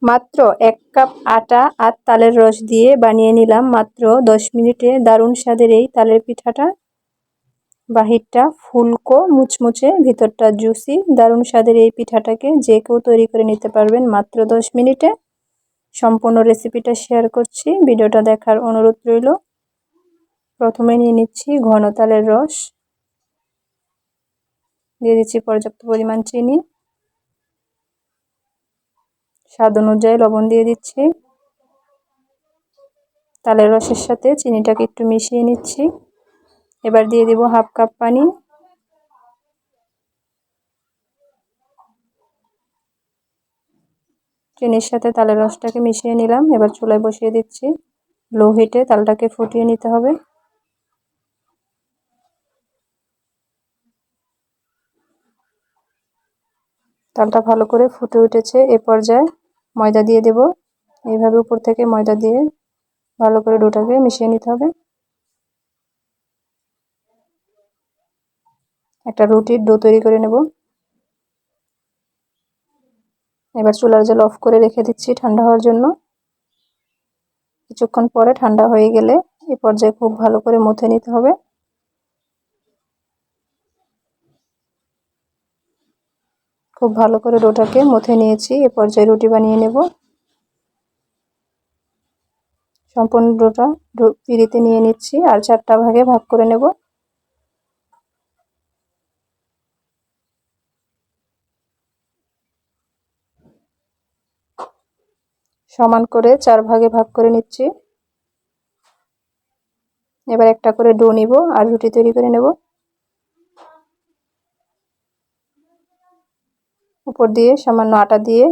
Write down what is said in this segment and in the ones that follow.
মাত্র 1 কাপ আটা আর তালের রস দিয়ে বানিয়ে নিলাম মাত্র 10 মিনিটে দারুণ স্বাদের এই তালের পিঠাটা। বাহিরটা ফুলকো মুচমুচে, ভিতরটা জুসি। দারুণ স্বাদের এই পিঠাটাকে যে কেউ তৈরি করে নিতে পারবেন মাত্র 10 মিনিটে। সম্পূর্ণ রেসিপিটা শেয়ার করছি, ভিডিওটা দেখার অনুরোধ রইল। প্রথমে নিয়ে নিচ্ছি ঘন তালের রস, দিয়ে দিচ্ছি পর্যাপ্ত পরিমাণ চিনি, স্বাদ অনুযায়ী লবণ দিয়ে দিচ্ছি। তালের রসের সাথে চিনিটাকে একটু মিশিয়ে নিচ্ছি। এবার দিয়ে দেব হাফ কাপ পানি। চিনির সাথে তালের রসটাকে মিশিয়ে নিলাম। এবার চুলায় বসিয়ে দিচ্ছি। লো হিটে তালটাকে ফুটিয়ে নিতে হবে। তালটা ভালো করে ফুটে উঠেছে। এ পর্যায়ে ময়দা দিয়ে দেব। এইভাবে উপর থেকে ময়দা দিয়ে ভালো করে ডোটাকে মিশিয়ে নিতে হবে। একটা রুটির ডো তৈরি করে নেব। এবার চুলার জাল অফ করে রেখে দিচ্ছি ঠান্ডা হওয়ার জন্য। কিছুক্ষণ পরে ঠান্ডা হয়ে গেলে এই পর্যায়ে খুব ভালো করে মথে নিতে হবে। খুব ভালো করে ডোটাকে মথে নিয়েছি। এ পর্যায়ে রুটি বানিয়ে নেব। সম্পূর্ণ ডোটা পিঁড়িতে নিয়ে নিচ্ছি আর 4টা ভাগে ভাগ করে নেব। সমান করে 4 ভাগে ভাগ করে নিচ্ছি। এবার একটা করে ডো নিব আর রুটি তৈরি করে নেব। উপর দিয়ে সামান্য আটা দিয়ে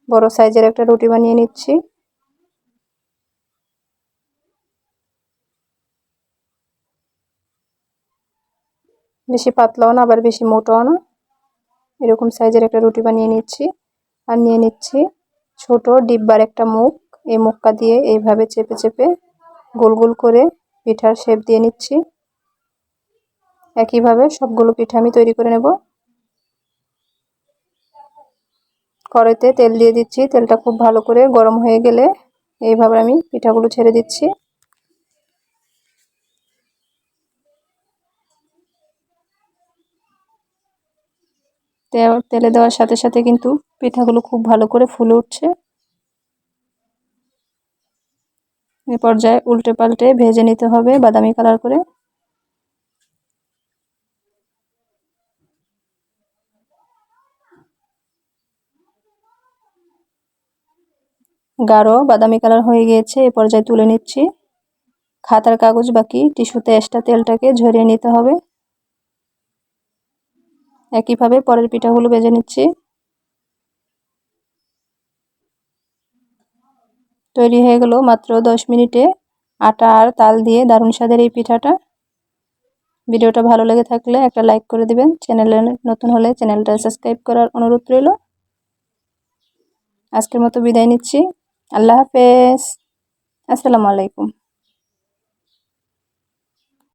বড় সাইজের একটা রুটি বানিয়ে নিচ্ছি। বেশি পাতলাও না আবার বেশি মোটাও না, এরকম সাইজের একটা রুটি বানিয়ে নিচ্ছি। আর নিয়ে নিচ্ছি ছোট ডিব্বার একটা মুখ। এই মুখটা দিয়ে এইভাবে চেপে চেপে গোল গোল করে পিঠার শেপ দিয়ে নিচ্ছি। একইভাবে সবগুলো পিঠা আমি তৈরি করে নেব। কড়াইতে তেল দিয়ে দিচ্ছি। তেলটা খুব ভালো করে গরম হয়ে গেলে এইভাবে আমি পিঠাগুলো ছেড়ে দিচ্ছি। তেলে দেওয়ার সাথে সাথে কিন্তু পিঠাগুলো খুব ভালো করে ফুলে উঠছে। এই পর্যায়ে উল্টে পাল্টে ভেজে নিতে হবে বাদামি কালার করে। গাঢ় বাদামি কালার হয়ে গিয়েছে। এই পর্যায়ে তুলে নিচ্ছি। খাতার কাগজ বাকি টিস্যুতে এক্সট্রা তেলটাকে ঝরিয়ে নিতে হবে। একইভাবে পরের পিঠাগুলো ভেজে নিচ্ছি। তৈরি হয়ে গেল মাত্র 10 মিনিটে আটা আর তাল দিয়ে দারুণ স্বাদের এই পিঠাটা। ভিডিওটা ভালো লেগে থাকলে একটা লাইক করে দিবেন। চ্যানেলে নতুন হলে চ্যানেলটা সাবস্ক্রাইব করার অনুরোধ রইল। আজকের মতো বিদায় নিচ্ছি। আল্লাহ হাফেজ। আসসালামু আলাইকুম।